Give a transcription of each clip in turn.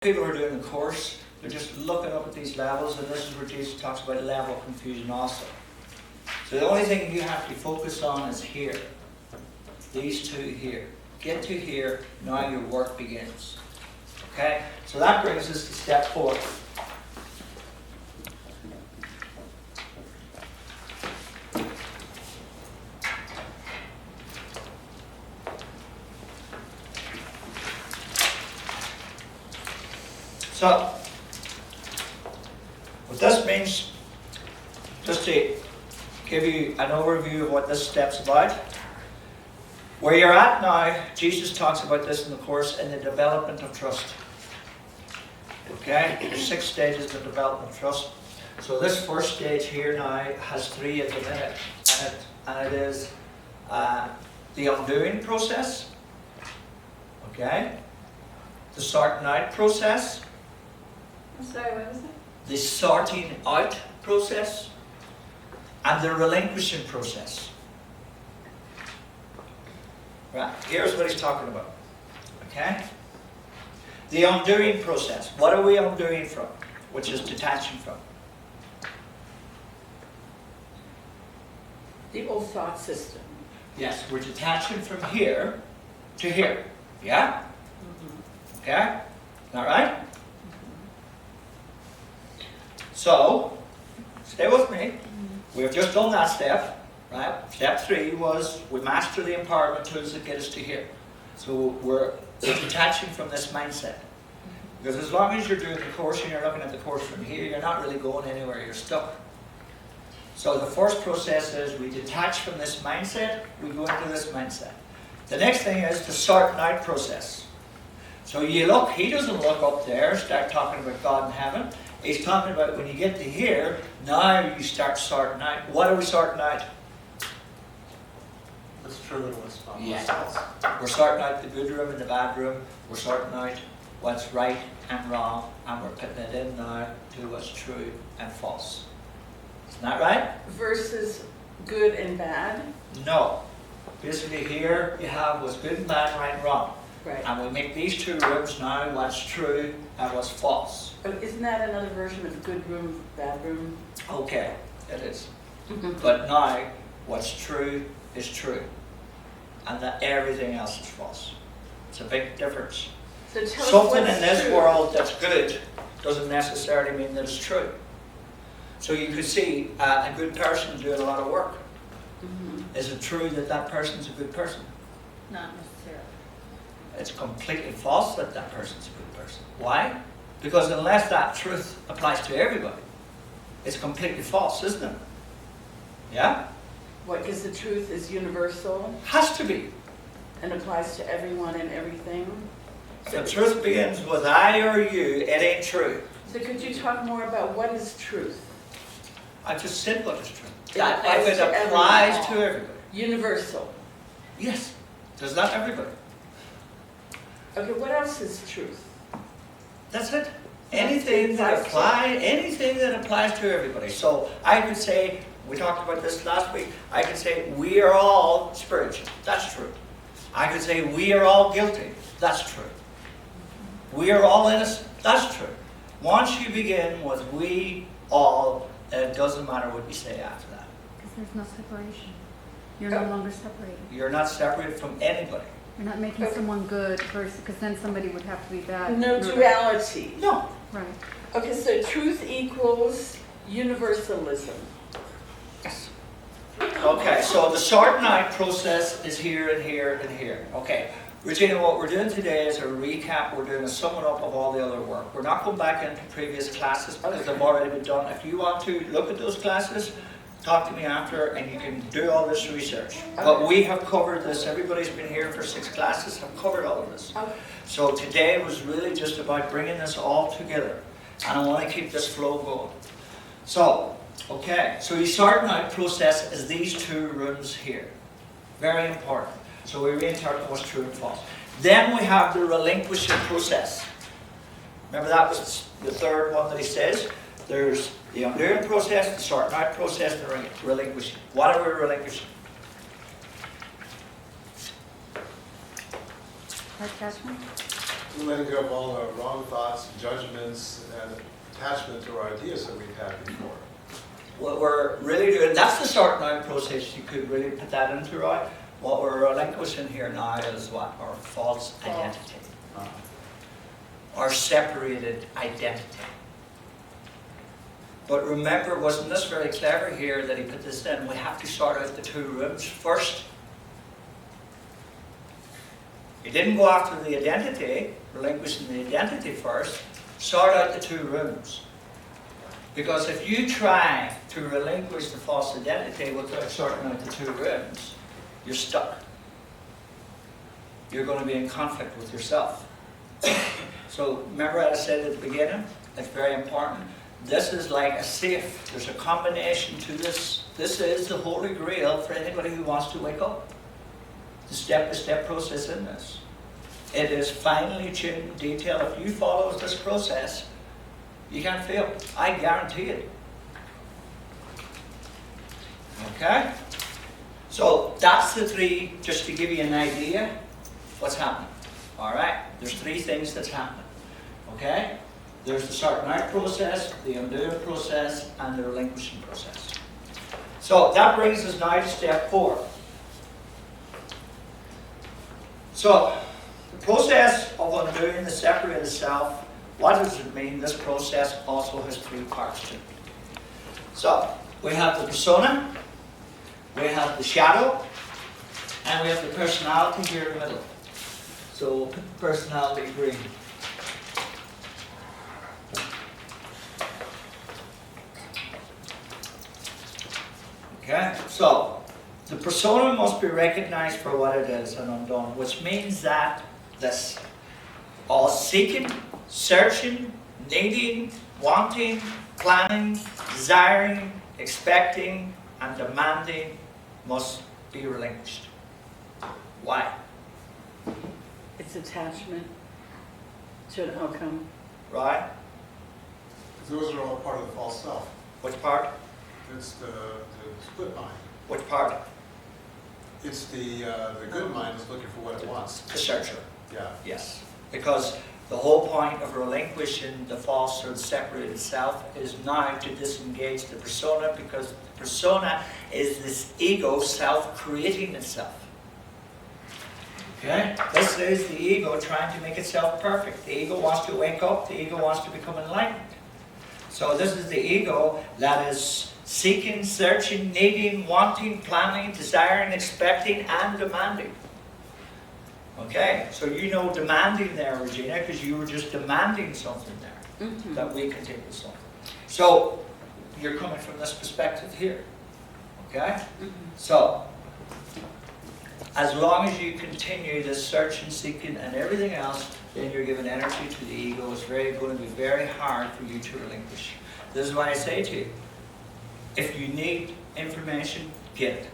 People who are doing the course, they're just looking up at these levels, and this is where Jesus talks about level of confusion also. So the only thing you have to focus on is here. These two here. Get to here, now your work begins. Okay? So that brings us to step 4. So, what this means, just to give you an overview of what this step's about. Where you're at now, Jesus talks about this in the course, in the development of trust. Okay? There's 6 stages of development of trust. So this first stage here now has 3 at the minute, and it is the undoing process. Okay? The sorting out process. I'm sorry, what was it? The sorting out process, and the relinquishing process. Right, here's what he's talking about. Okay? The undoing process. What are we undoing from? Which is detaching from? The old thought system. Yes, we're detaching from here to here. Yeah? Mm-hmm. Okay? All right? So, stay with me. We've just done that step, right? Step 3 was we master the empowerment tools that get us to here. So we're detaching from this mindset. Because as long as you're doing the course and you're looking at the course from here, you're not really going anywhere, you're stuck. So the first process is we detach from this mindset, we go into this mindset. The next thing is the sorting out process. So you look, he doesn't look up there, start talking about God in heaven. He's talking about when you get to here, now you start sorting out. What are we sorting out? What's true and what's not. Yes. We're sorting out the good room and the bad room. We're sorting out what's right and wrong, and we're putting it in now to what's true and false. Isn't that right? Versus good and bad. No. Basically here you have what's good and bad, right and wrong. Right. And we make these 2 rooms now what's true and what's false. But isn't that another version of good room, bad room? Okay, it is. But now, what's true is true. And that everything else is false. It's a big difference. So tell us Something what's in this true. world that's good doesn't necessarily mean that it's true. So you could see a good person doing a lot of work. Mm-hmm. Is it true that that person's a good person? Not necessarily. It's completely false that that person's a good person. Why? Because unless that truth applies to everybody, it's completely false, isn't it? Yeah? What, because the truth is universal Has to be. and applies to everyone and everything? If the truth begins with I or you, it ain't true. So could you talk more about what is truth? I just said what is true. It That applies it to applies everyone. to everybody. Universal. Yes. Does not everybody. Okay, what else is truth? That's it. Anything that applies to everybody. So I could say, we talked about this last week, I could say we are all spiritual. That's true. I could say we are all guilty. That's true. We are all innocent. That's true. Once you begin with we all, it doesn't matter what you say after that. Because there's no separation. You're no longer separated. You're not separated from anybody. You're not making someone good versus, because then somebody would have to be bad. No duality. No. Right. Okay, so truth equals universalism. Yes. Okay, so the sorting out process is here and here and here. Okay, Regina, what we're doing today is a recap. We're doing a summing up of all the other work. We're not going back into previous classes because they've already been done. If you want to look at those classes, talk to me after and you can do all this research. But we have covered this. Everybody's been here for 6 classes, have covered all of this. Okay. So today was really just about bringing this all together. And I want to keep this flow going. So, okay, so the sorting out process is these 2 rooms here. Very important. So we reinterpret what's true and false. Then we have the relinquishing process. Remember that was the 3rd one that he says? There's the undoing process, the sorting out process, and the relinquishing. What are we relinquishing? Attachment? letting go of all the wrong thoughts, judgments, and attachment to our ideas that we've had before. What we're really doing, that's the sorting out process, you could really put that into, right? What we're relinquishing here now is what? Our false identity. Our separated identity. But remember, wasn't this very clever here that he put this in? We have to sort out the two rooms first. He didn't go after the identity, relinquishing the identity first, sort out the two rooms. Because if you try to relinquish the false identity without sorting out the two rooms, you're stuck. You're going to be in conflict with yourself. So remember what I said at the beginning? It's very important. This is like a safe. There's a combination to this. This is the Holy Grail for anybody who wants to wake up. The step-by-step process in this. It is finely tuned in detail. If you follow this process, you can't fail. I guarantee it. Okay? So that's the three, just to give you an idea what's happening. Alright? There's three things that's happening. Okay? There's the sorting out process, the undoing process, and the relinquishing process. So that brings us now to step 4. So, the process of undoing the separated self, what does it mean? This process also has 3 parts to it. So, we have the persona, we have the shadow, and we have the personality here in the middle. So we'll put the personality green. Okay, so the persona must be recognized for what it is and undone, which means that this all seeking, searching, needing, wanting, planning, desiring, expecting, and demanding must be relinquished. Why? It's attachment to an outcome. Right? Those are all part of the false self. Which part? It's the split mind. Which part? It's the good mind is looking for what it wants. The searcher. Yeah. Yes. Because the whole point of relinquishing the false or the separated self is now to disengage the persona, because the persona is this ego self creating itself. Okay? This is the ego trying to make itself perfect. The ego wants to wake up. The ego wants to become enlightened. So this is the ego that is seeking, searching, needing, wanting, planning, desiring, expecting, and demanding. Okay? So you know demanding there, Regina, because you were just demanding something there. Mm-hmm. That we can take this on. So you're coming from this perspective here. Okay? Mm-hmm. So as long as you continue this searching, seeking, and everything else, then you're giving energy to the ego. It's going to be very hard for you to relinquish. This is why I say to you, if you need information, get it.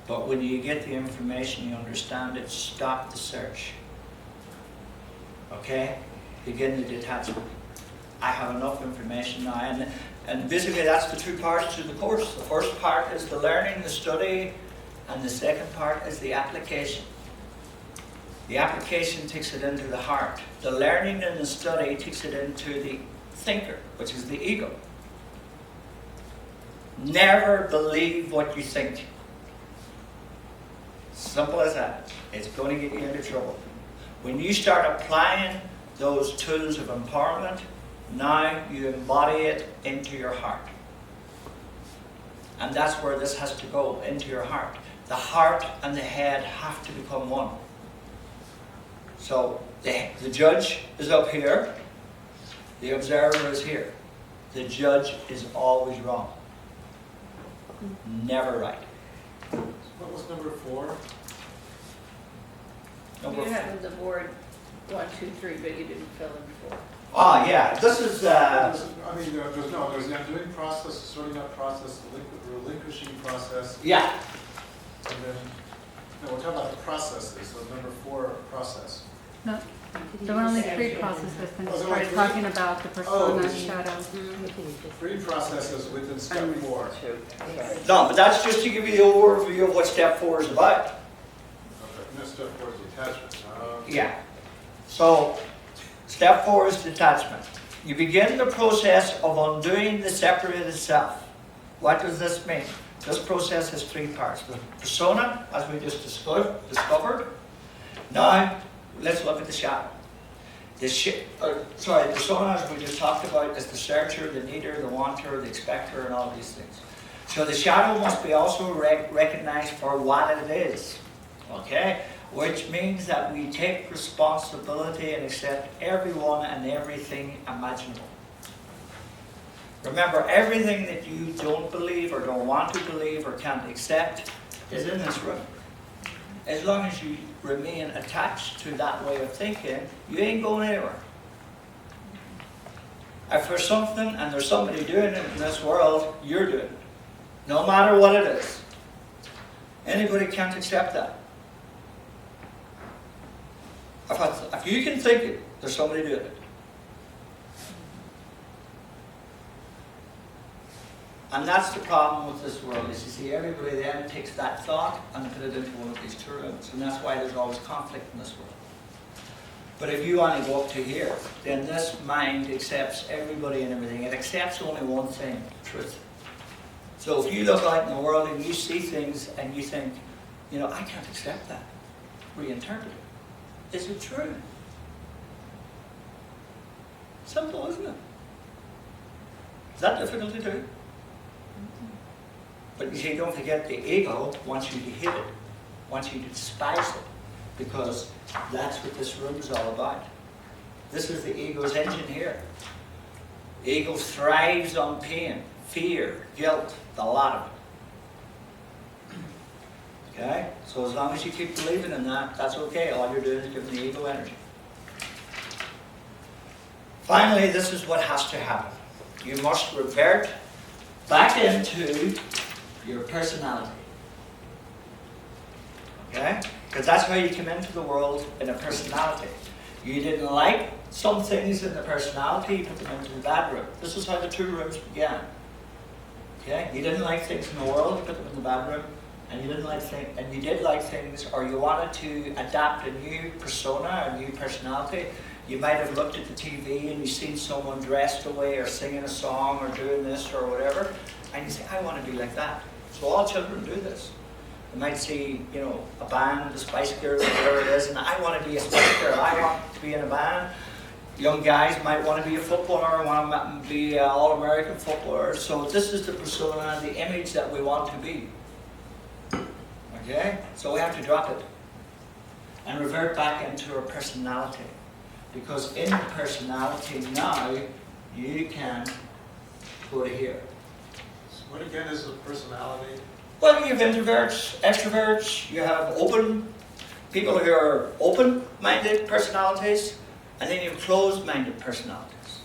But when you get the information, you understand it, stop the search. Okay? Begin the detachment. I have enough information now. And basically that's the 2 parts to the course. The first part is the learning, the study, and the second part is the application. The application takes it into the heart. The learning and the study takes it into the thinker, which is the ego. Never believe what you think. Simple as that. It's going to get you into trouble. When you start applying those tools of empowerment, now you embody it into your heart. And that's where this has to go, into your heart. The heart and the head have to become one. So the judge is up here, the observer is here. The judge is always wrong. Never right. What was number 4? You have the board 1, 2, 3, but you didn't fill in 4. Ah, yeah, this is, I mean, there's the undoing process, sorting out process, the relinquishing process, yeah, and then, no, we're talking about the processes, so number 4, process. No, there were only 3 processes, and we started talking about the persona, shadow. 3 processes within step 4. no, but that's just to give you the overview of what step 4 is about. Okay, and then step 4 is detachment. Yeah. So, step 4 is detachment. You begin the process of undoing the separated self. What does this mean? This process has 3 parts. The persona, as we just discovered. Now, let's look at the shadow. The persona, as we just talked about, is the searcher, the needer, the wanter, the expector, and all these things. So the shadow must be also recognized for what it is. Okay? Which means that we take responsibility and accept everyone and everything imaginable. Remember, everything that you don't believe or don't want to believe or can't accept is in this room. As long as you remain attached to that way of thinking, you ain't going anywhere. If there's something and there's somebody doing it in this world, you're doing it. No matter what it is. Anybody can't accept that. If you can think it, there's somebody doing it. And that's the problem with this world, is you see everybody then takes that thought and put it into one of these 2 rooms. And that's why there's always conflict in this world. But if you only go up to here, then this mind accepts everybody and everything. It accepts only one thing, truth. So if you look out in the world and you see things and you think, I can't accept that, reinterpret it. Is it true? Simple, isn't it? Is that difficult to do? But you see, don't forget, the ego wants you to hate it, wants you to despise it, because that's what this room is all about. This is the ego's engine here. The ego thrives on pain, fear, guilt, the lot of it. Okay? So as long as you keep believing in that, that's okay. All you're doing is giving the ego energy. Finally, this is what has to happen. You must revert back into your personality. Okay? Because that's how you come into the world, in a personality. You didn't like some things in the personality, you put them into the bad room. This is how the 2 rooms began. Okay? You didn't like things in the world, you put them in the bad room. And you didn't like things, and you did like things, or you wanted to adapt a new persona, a new personality. You might have looked at the TV and you've seen someone dressed away or singing a song or doing this or whatever, and you say, I want to be like that. So all children do this. They might see, a band, the Spice Girls, whatever it is, and I want to be a Spice Girl. I want to be in a band. Young guys might want to be a footballer, want to be an all-American footballer. So this is the persona, the image that we want to be. Okay? So we have to drop it and revert back into our personality. Because in your personality now, you can go to here. So what again is the personality? Well, you have introverts, extroverts, you have people who are open-minded personalities, and then you have closed-minded personalities.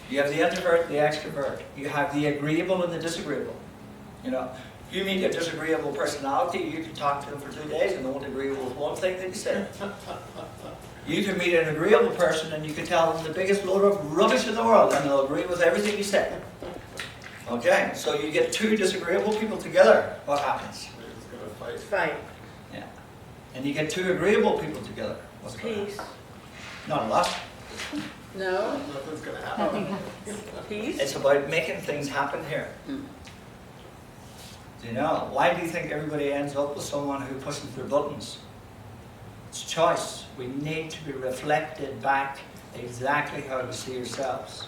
You have the introvert and the extrovert. You have the agreeable and the disagreeable. If you meet a disagreeable personality, you can talk to them for 2 days and they won't agree with one thing that you say. You can meet an agreeable person and you can tell them the biggest load of rubbish in the world and they'll agree with everything you say. Okay, so you get 2 disagreeable people together, what happens? They're just going to fight. Fight. Yeah. And you get 2 agreeable people together. What's going to Peace. happen? Not a lot. No? Nothing's going to Nothing happen. happens. Peace? It's about making things happen here. Why do you think everybody ends up with someone who pushes their buttons? It's choice. We need to be reflected back exactly how we see ourselves.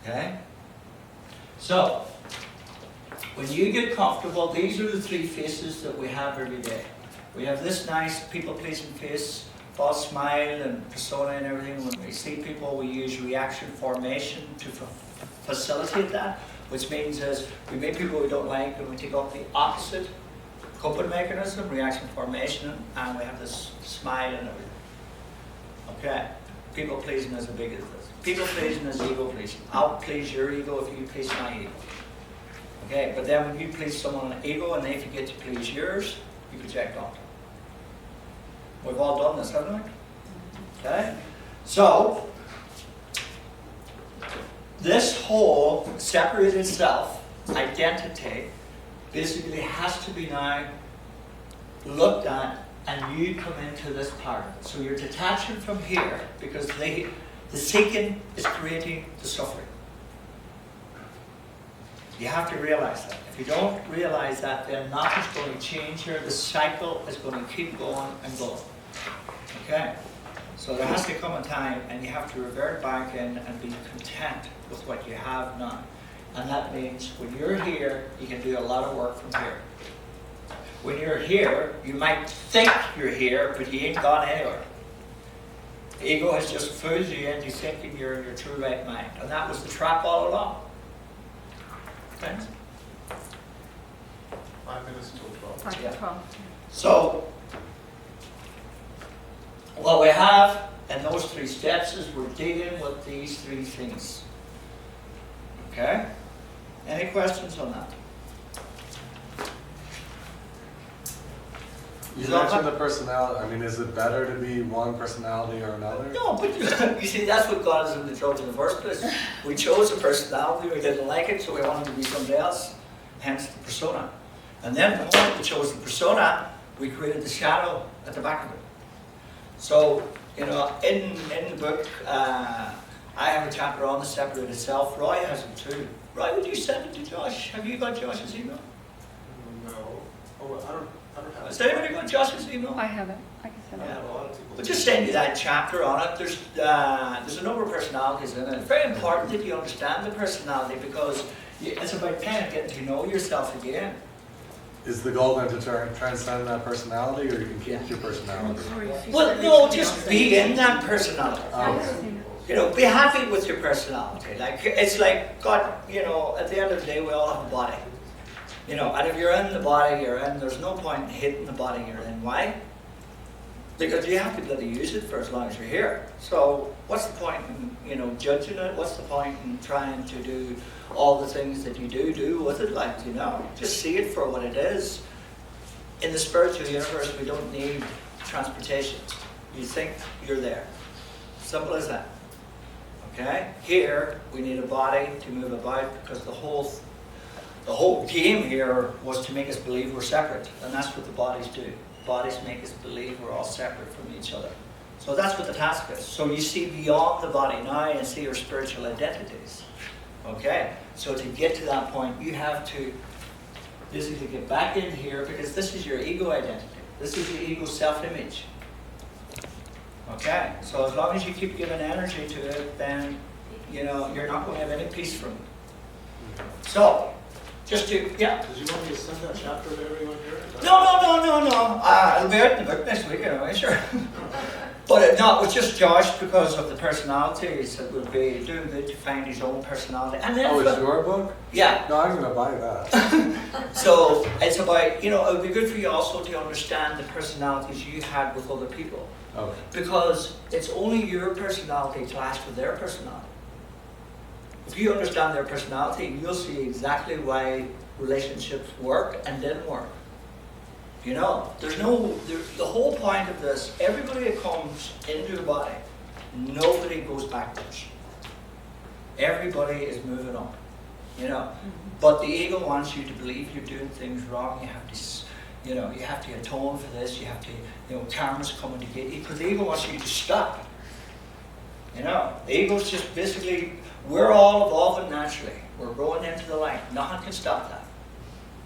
Okay? So, when you get comfortable, these are the 3 faces that we have every day. We have this nice people-pleasing face, false smile and persona and everything. When we see people, we use reaction formation to facilitate that, which means is we meet people we don't like and we take up the opposite coping mechanism, reaction formation, and we have this smile and everything. Okay? People pleasing is as big as this. People pleasing is ego pleasing. I'll please your ego if you please my ego. Okay? But then when you please someone's ego and they forget to please yours, you project onto them. We've all done this, haven't we? Okay? So, this whole separated self, identity, basically has to be now looked at and you come into this part. So you're detaching from here because the seeking is creating the suffering. You have to realize that. If you don't realize that, then nothing's going to change here. The cycle is going to keep going and going. Okay? So there has to come a time, and you have to revert back in and be content with what you have now. And that means when you're here, you can do a lot of work from here. When you're here, you might think you're here, but you ain't gone anywhere. The ego has just fooled you into thinking you're in your true right mind. And that was the trap all along. Okay? 5 minutes till 12. 5 to Yeah. 12. So, what we have in those 3 steps is we're dealing with these 3 things. Okay? Any questions on that? You mentioned the personality. I mean, is it better to be one personality or another? No, but you see, that's what got us into trouble in the first place. We chose a personality, we didn't like it, so we wanted to be somebody else, hence the persona. And then the moment we chose the persona, we created the shadow at the back of it. So, you know, in the book, I have a chapter on the separated self. Roy has it too. Roy, would you send it to Josh? Have you got Josh's email? No. Oh, I don't have Has anybody got Josh's email? I have it. I can send it. Yeah, we'll just send you that chapter on it. There's a number of personalities in it. It's very important that you understand the personality because it's about kind of getting to know yourself again. Is the goal then to transcend that personality, or you can keep your personality? Well, no, just be in that personality. I've seen it. You know, be happy with your personality. Like it's like God. You know, at the end of the day, we all have a body. You know, and if you're in the body you're in, there's no point in hating the body you're in. Why? Because you have to be able to use it for as long as you're here. So what's the point in, you know, judging it? What's the point in trying to do all the things that you do with it? Like, you know, just see it for what it is. In the spiritual universe, we don't need transportation. You think you're there. Simple as that. Okay? Here, we need a body to move about because the whole game here was to make us believe we're separate, and that's what the bodies do. Bodies make us believe we're all separate from each other. So that's what the task is. So you see beyond the body now and see your spiritual identities. Okay? So to get to that point, you have to basically get back in here because this is your ego identity. This is your ego self-image. Okay? So as long as you keep giving energy to it, then, you know, you're not going to have any peace from it. So, just to, yeah. Did you want me to send that chapter to everyone here? No. It'll be out in the book next week anyway, sure. But no, it was just Josh because of the personalities. It would be doing good to find his own personality. And then It's your book? yeah. No, I'm going to buy that. So it's about, you know, it would be good for you also to understand the personalities you had with other people. Okay. Because it's only your personality clashed with their personality. If you understand their personality, you'll see exactly why relationships work and didn't work. You know, the whole point of this, everybody that comes into a body, nobody goes backwards. Everybody is moving on, you know. But the ego wants you to believe you're doing things wrong. You have to, you know, you have to atone for this. You have to, you know, karma's coming to get you. Because the ego wants you to stop. You know, the ego's just basically, we're all evolving naturally. We're growing into the light. Nothing can stop that.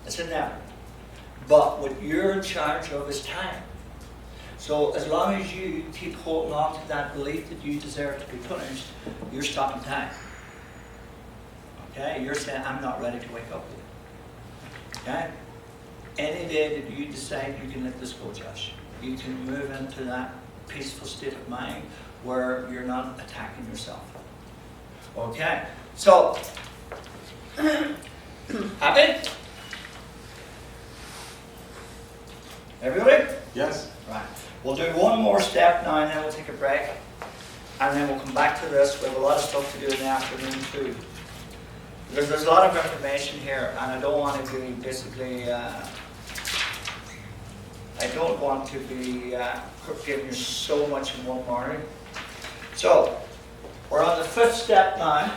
It's inevitable. But what you're in charge of is time. So as long as you keep holding on to that belief that you deserve to be punished, you're stopping time. Okay? You're saying, I'm not ready to wake up yet. Okay? Any day that you decide you can let this go, Josh, you can move into that peaceful state of mind where you're not attacking yourself. Okay? So, happy? Everybody? Yes. Right. We'll do one more step now and then we'll take a break. And then we'll come back to this. We have a lot of stuff to do in the afternoon too. Because there's a lot of information here and I don't want to be basically, I don't want to be giving you so much in one morning. So, we're on the 5th step now.